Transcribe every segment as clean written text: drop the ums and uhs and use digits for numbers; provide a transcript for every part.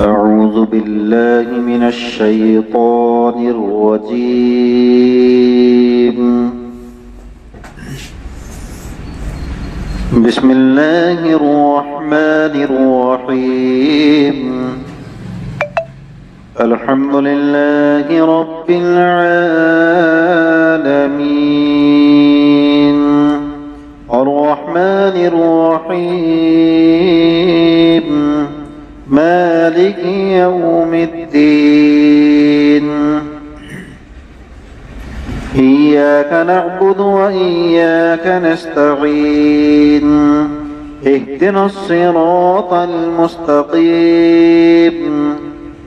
أعوذ بالله من الشيطان الرجيم. بسم الله الرحمن الرحيم. الحمد لله رب العالمين الرحمن الرحيم مالك يوم الدين. إياك نعبد وإياك نستعين. اهدنا الصراط المستقيم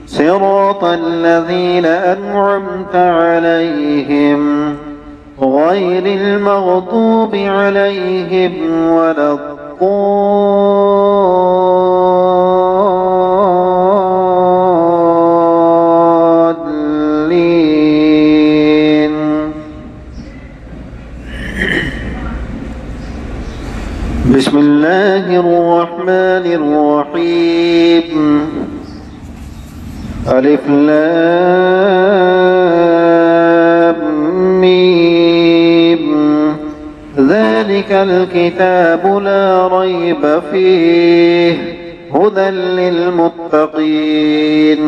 صراط الذين أنعمت عليهم غير المغضوب عليهم ولا الضالين. بسم الله الرحمن الرحيم. ألف لام ميم. ذلك الكتاب لا ريب فيه هدى للمتقين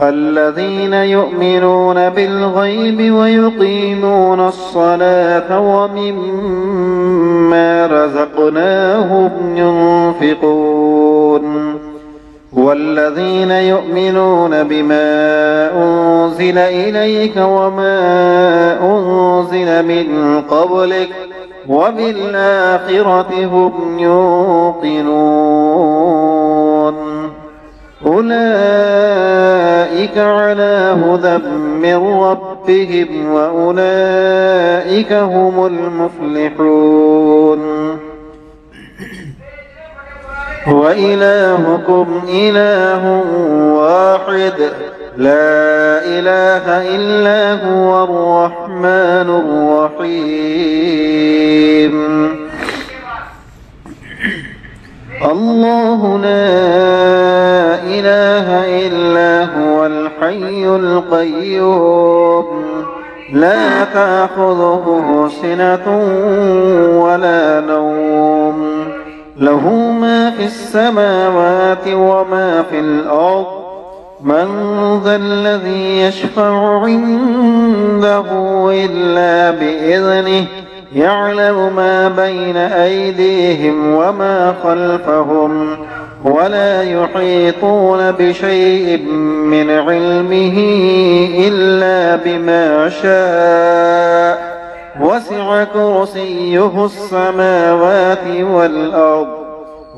الذين يؤمنون بالغيب ويقيمون الصلاة ومما رزقناهم ينفقون والذين يؤمنون بما أنزل إليك وما أنزل من قبلك وبالآخرة هم يوقنون أولئك على هدى من ربهم وأولئك هم المفلحون. وإلهكم إله واحد لا إله إلا هو الرحمن الرحيم. الله لا إله إلا هو الحي القيوم لا تأخذه سنة ولا نوم له ما في السماوات وما في الأرض. من ذا الذي يشفع عنده إلا بإذنه يعلم ما بين أيديهم وما خلفهم ولا يحيطون بشيء من علمه إلا بما شاء وسع كرسيه السماوات والأرض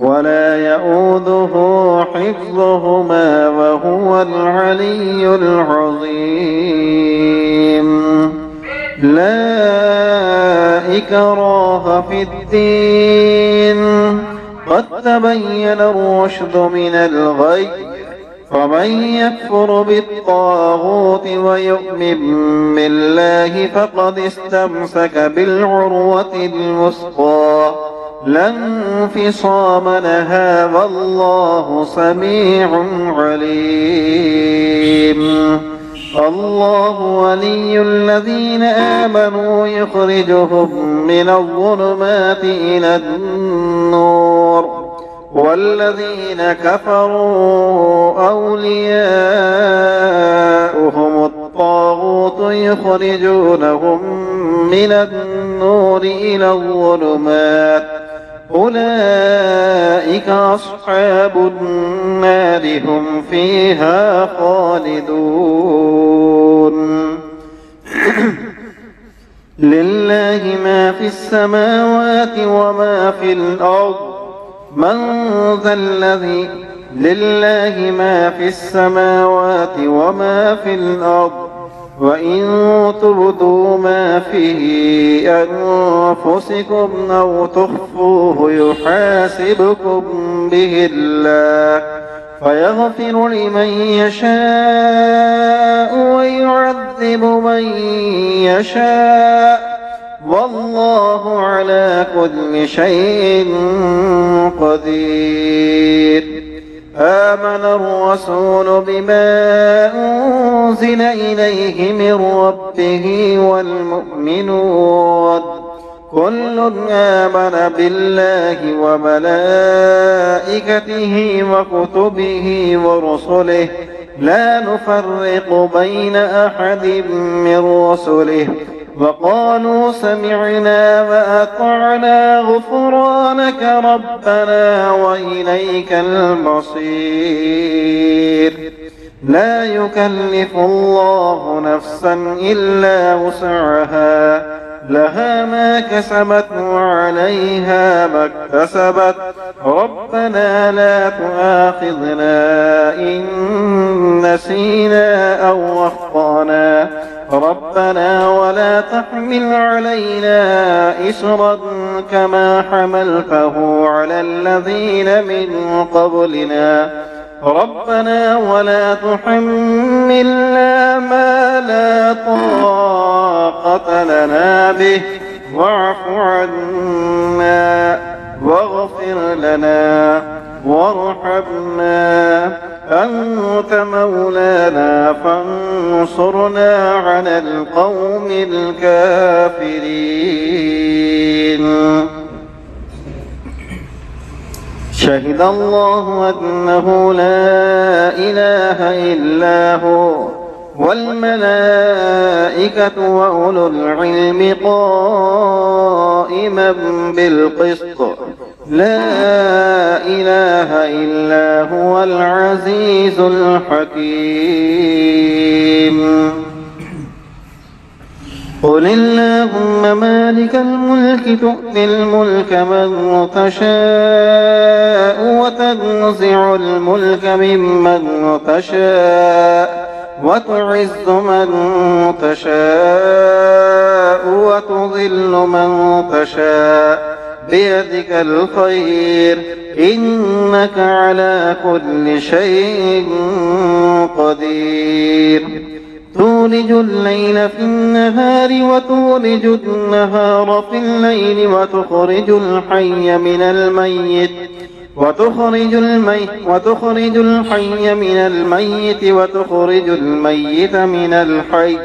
ولا يؤوده حفظهما وهو العلي العظيم. لا إكراه في الدين قد تبين الرشد من الغي فمن يكفر بالطاغوت ويؤمن بالله فقد استمسك بالعروة الوثقى لا انفصام لها والله سميع عليم. الله ولي الذين آمنوا يخرجهم من الظلمات إلى النور والذين كفروا أولياؤهم الطاغوت يخرجونهم من النور إلى الظلمات أولئك أصحاب النار هم فيها خالدون. لله ما في السماوات وما في الأرض. من ذا الذي لله ما في السماوات وما في الأرض وإن تبدوا ما في أنفسكم أو تخفوه يحاسبكم به الله فيغفر لمن يشاء ويعذب من يشاء والله على كل شيء قدير. آمن الرسول بما أنزل إليه من ربه والمؤمنون كل آمن بالله وملائكته وكتبه ورسله لا نفرق بين أحد من رسله وقالوا سمعنا وأطعنا غفرانك ربنا وإليك المصير لا يكلف الله نفسا إلا وسعها لها ما كسبت وعليها ما اكتسبت ربنا لا تؤاخذنا إن نسينا أو أخطأنا ربنا ولا تحمل علينا إصرا كما حملته على الذين من قبلنا ربنا ولا تحملنا ما لا طاقة لنا به واعف عنا واغفر لنا وارحمنا أنت مولانا فانصرنا على القوم الكافرين شهد الله أنه لا إله إلا هو والملائكة وأولو العلم قائما بالقسط لا إله إلا هو العزيز الحكيم قل اللهم مالك الملك تؤتي الملك من تشاء وتنزع الملك ممن تشاء وتعز من تشاء وتذل من تشاء بيدك الخير إنك على كل شيء قدير تولج الليل في النهار وتولج النهار في الليل وتخرج الحي من الميت وتخرج الحي من الميت وتخرج الميت من الحي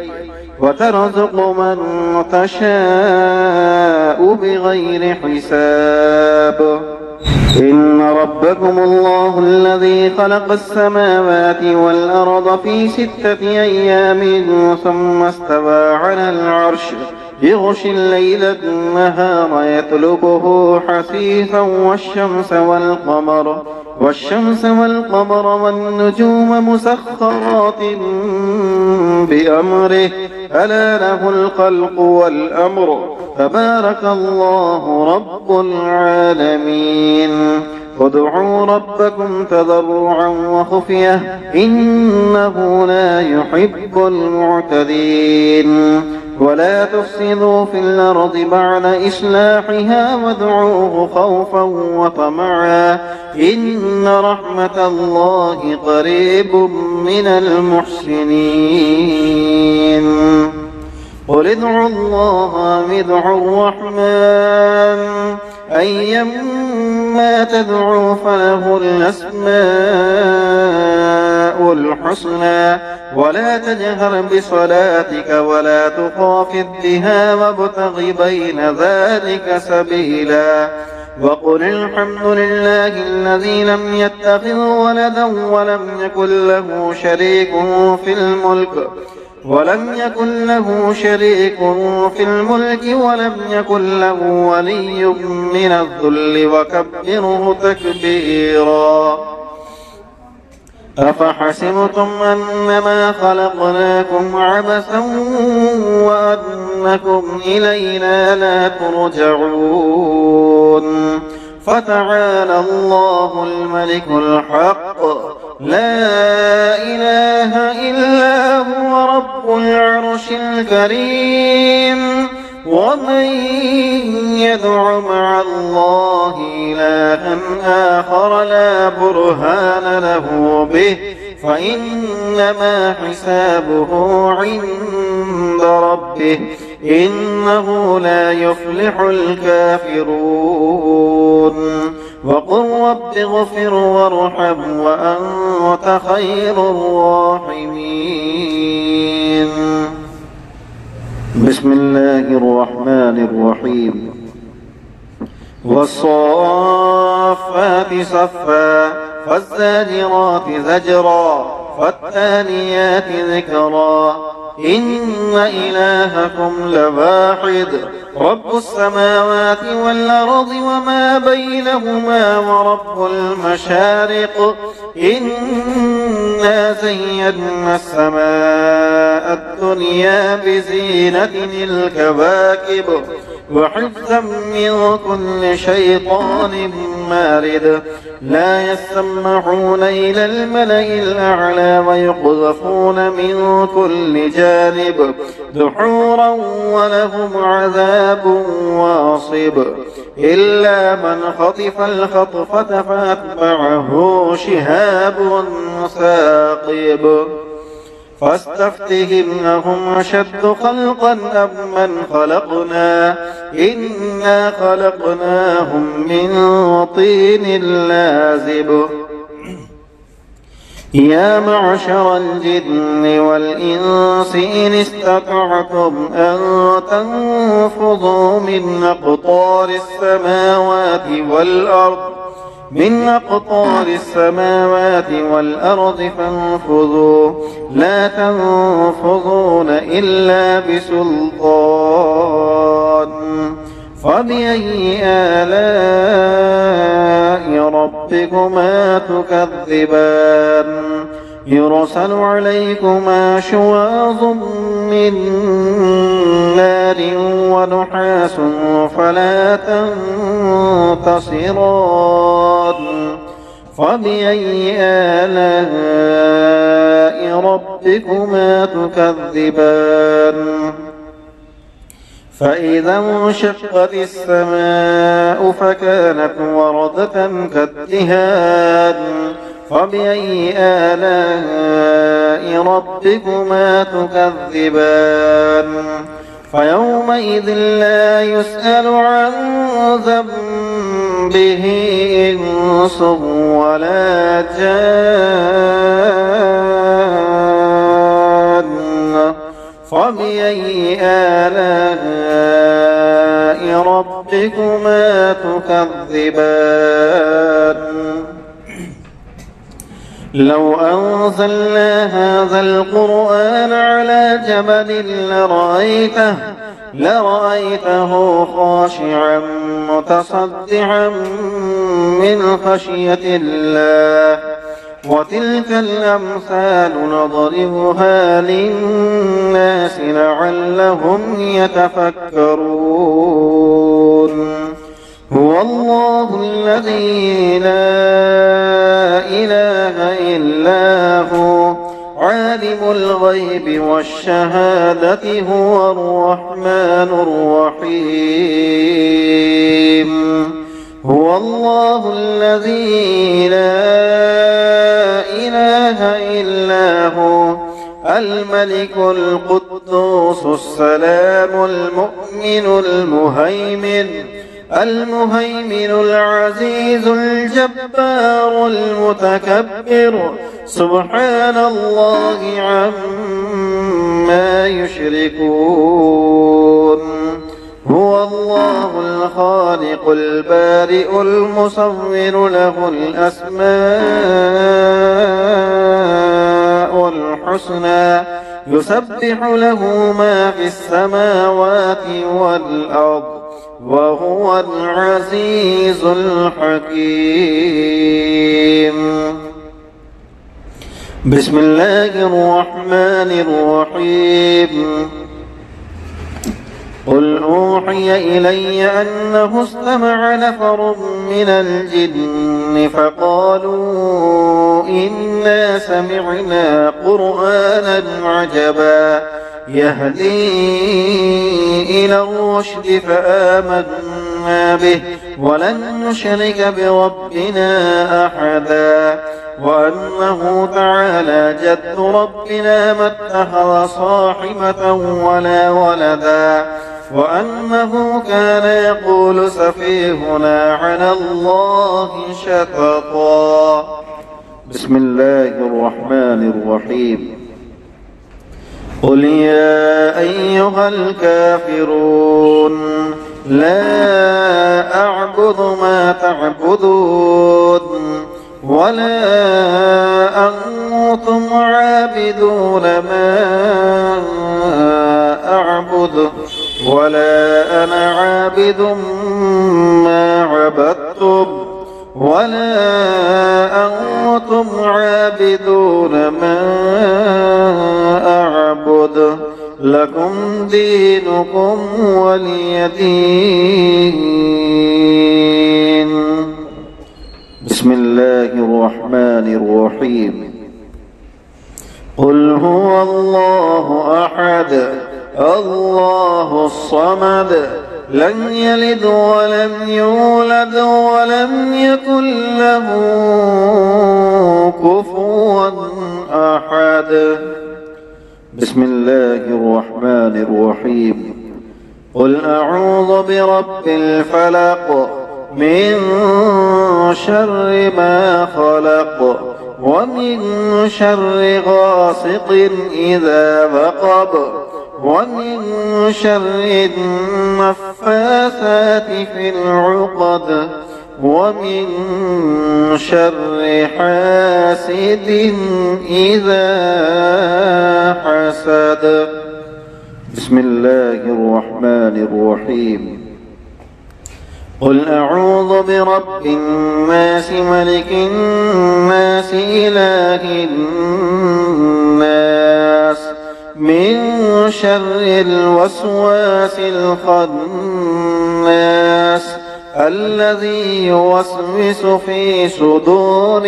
وترزق من تشاء بغير حساب إن ربكم الله الذي خلق السماوات والأرض في 6 أيام ثم استوى على العرش يغشي الليل النهار يطلبه حثيثا والشمس والقمر والنجوم مسخرات بأمره ألا له الخلق والأمر تبارك الله رب العالمين ادعوا ربكم تضرعا وخفية إنه لا يحب المعتدين ولا تفسدوا في الأرض بعد إصلاحها وادعوه خوفا وطمعا إن رحمة الله قريب من المحسنين قل ادعوا الله أو ادعوا الرحمن أيما تدعوا فله الأسماء الحسنى ولا تجهر بصلاتك ولا تخافت بها وابتغ بين ذلك سبيلا وقل الحمد لله الذي لم يتخذ ولدا ولم يكن له شريك في الملك ولم يكن له ولي من الذل وكبره تكبيرا أفحسبتم أنما خلقناكم عبثا وأنكم إلينا لا ترجعون فتعالى الله الملك الحق لا إله إلا هو رب العرش الكريم ومن يدع مع الله إلها آخر لا برهان له به فإنما حسابه عند ربه إنه لا يفلح الكافرون وقل رب اغفر وارحم وأنت خير الراحمين. بسم الله الرحمن الرحيم. والصافات صفا فالزاجرات زجرا فالتاليات ذكرا إن إلهكم لواحد رب السماوات والأرض وما بينهما ورب المشارق إنا زينا السماء الدنيا بزينة الكواكب وحفظا من كل شيطان مارد لا يسمعون إلى الملأ الأعلى ويقذفون من كل جانب دحورا ولهم عذاب واصب إلا من خطف الخطفة فأتبعه شهاب ثاقب فاستفتهم أهم أشد خلقا أم من خلقنا إنا خلقناهم من طين لازب يا معشر الجن والإنس إن استطعتم أن تنفذوا من أقطار السماوات والأرض فانفذوا لا تنفذون إلا بسلطان فبأي آلاء ربكما تكذبان يرسل عليكما شواظ من نار ونحاس فلا تنتصران فبأي آلاء ربكما تكذبان فإذا انشقت السماء فكانت وردة كالدهان فبأي آلاء ربكما تكذبان فيومئذ لا يسأل عن ذنبه إنس ولا جان فبأي آلاء ربكما تكذبان لو أنزلنا هذا القرآن على جبل لرأيته خاشعا متصدعا من خشية الله وتلك الأمثال نضربها للناس لعلهم يتفكرون هو الله الذي لا إله إلا هو عالم الغيب والشهادة هو الرحمن الرحيم هو الله الذي لا إله إلا هو الملك القدوس السلام المؤمن المهيمن العزيز الجبار المتكبر سبحان الله عما يشركون هو الله الخالق البارئ المصور له الأسماء الحسنى يسبح له ما في السماوات والأرض وهو العزيز الحكيم بسم الله الرحمن الرحيم قل أوحي إلي أنه استمع نفر من الجن فقالوا إنا سمعنا قرآنا عجبا يهدي إلى الرشد فآمنا به ولن نشرك بربنا أحدا وأنه تعالى جد ربنا ما اتخذ صاحبة ولا ولدا وأنه كان يقول سفيهنا على الله شططا. بسم الله الرحمن الرحيم. قل يا أيها الكافرون لا أعبد ما تعبدون ولا أنتم عابدون ما أعبد ولا أنا عابد ما عبدتم ولا أنتم عابدون ما أعبد لكم دينكم ولي دين. بسم الله الرحمن الرحيم. قل هو الله أحد الله الصمد لم يلد ولم يولد ولم يكن له كفوا أحد. بسم الله الرحمن الرحيم. قل أعوذ برب الفلق من شر ما خلق ومن شر غاسق إذا وقب ومن شر النفاثات في العقد ومن شر حاسد إذا حسد. بسم الله الرحمن الرحيم. قل أعوذ برب الناس ملك الناس إله الناس من شر الوسواس الخناس الذي يوسوس في صدور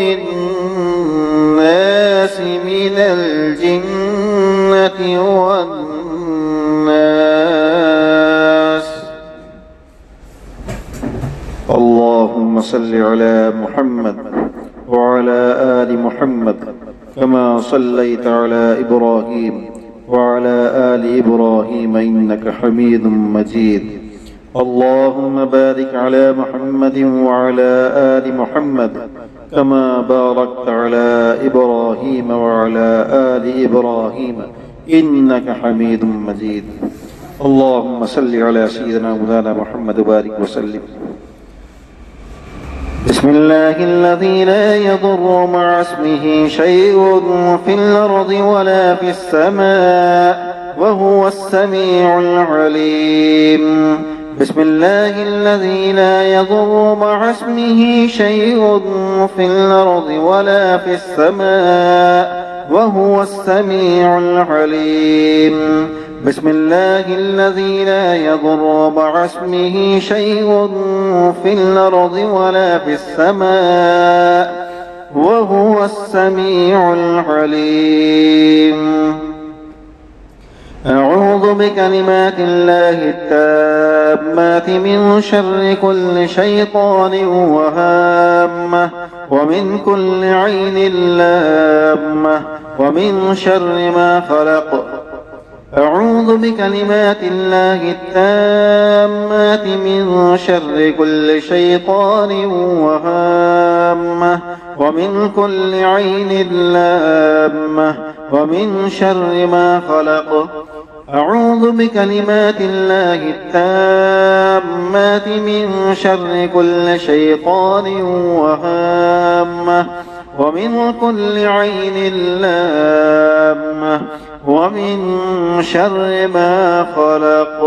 الناس من الجنة والناس. اللهم صل على محمد وعلى آل محمد كما صليت على إبراهيم وعلى آل إبراهيم إنك حميد مجيد. اللهم بارك على محمد وعلى آل محمد كما باركت على إبراهيم وعلى آل إبراهيم إنك حميد مجيد. اللهم صل على سيدنا مولانا محمد وبارك وسلم. بسم الله الذي لا يضر مع اسمه شيء في الأرض ولا في السماء وهو السميع العليم. بسم الله الذي لا يضر مع اسمه شيء في الأرض ولا في السماء وهو السميع العليم. بسم الله الذي لا يضر مع اسمه شيء في الأرض ولا في السماء وهو السميع العليم. أعوذ بكلمات الله التامات من شر كل شيطان وهامة ومن كل عين لامة ومن شر ما خلق. أعوذ بكلمات الله التامات من شر كل شيطان وهامة ومن كل عين لامة ومن شر ما خلق. أعوذ بكلمات الله التامات من شر كل شيطان وهامة ومن كل عين لامة ومن شر ما خلق.